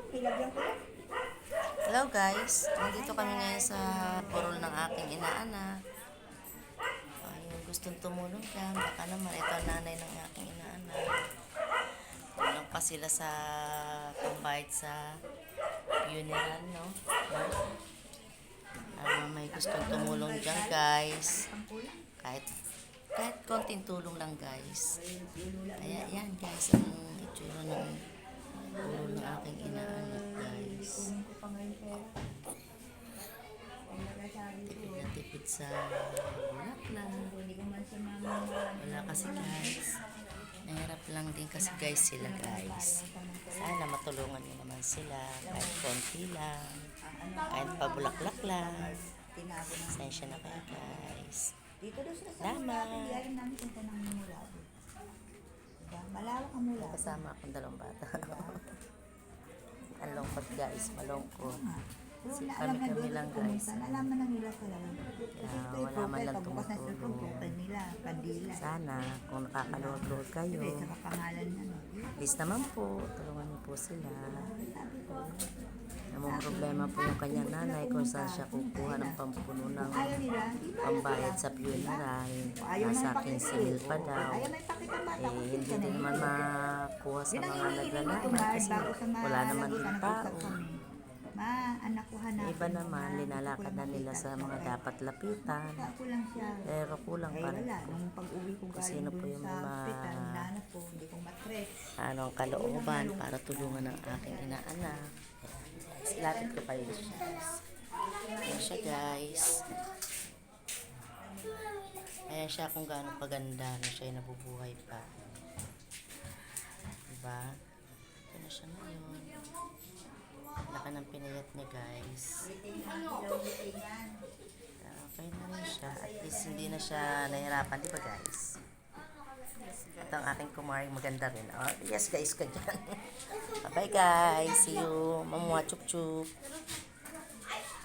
Ilagyan ko yan. Hello guys, nandito kami ngayon sa burol ng aking inaanak. Ayun, gustong tumulong dyan. Baka naman ito ang nanay ng aking inaanak. Tulong pa sila sa pambayad sa funeral, no? May gustong tumulong dyan guys. Kahit konting tulong lang guys. Kaya yan guys, ang itsura ng burol ng aking inaanak guys. Tipid na tipid sa bulaklak. Wala kasi guys. Nahirap lang din kasi guys sila guys. Sana matulungan nyo naman sila. Kahit konti lang. Kahit pabulaklak lang. Sensya na kayo guys. Dito doon sila sa Salamat. Mulado. Diyan namin punta ng Mulado. Diba? Malawak ang Mulado. Kasama akong dalawang bata. Ang lungkot guys, malungkot. Pero Si naalam na kami doon lang kung guys. kumusta. Nalaman na nila talaga. Kasi ito wala man lang pagbukas na ito, tumutulong. profile nila, kandila. Sana kung nakakalood-load kayo. Sabi, saka pangalan na. No? Please naman po, tulungan niyo po sila. Sabi ko, Namang problema po yung kanyang nanay kung saan siya kukuha ng pampuno ng ayaw nila, di ba? pambayad sa funeral. Ayaw Nasa na aking ipakita simil eh. pa daw. Ayaw na ipakita bata. Hindi din naman makuha sa mga naglalakad kasi wala naman din tao. Ma, anak ko hanapin. Iba naman, linalakad na nila sa mga dapat lapitan. Ako lang siya. Pero kulang Ay pa wala, rin. nung pag-uwi ko Kung galing sino po dun yung sa mga hospital, nanap ko, hindi ko matres. ang kalooban para tulungan ng aking inaanak. Lapit ko kayo siya. Ayan siya guys. Ayan siya kung gaano kaganda na siya ay nabubuhay pa. Diba? Ito na siya ngayon. Laka ng pinayat niya guys. Okay na rin siya. At least hindi na siya nahirapan. Diba guys? At ang aking kumaring maganda rin. Oh, yes guys ka dyan. Bye guys. See you. Mamuha chup chup.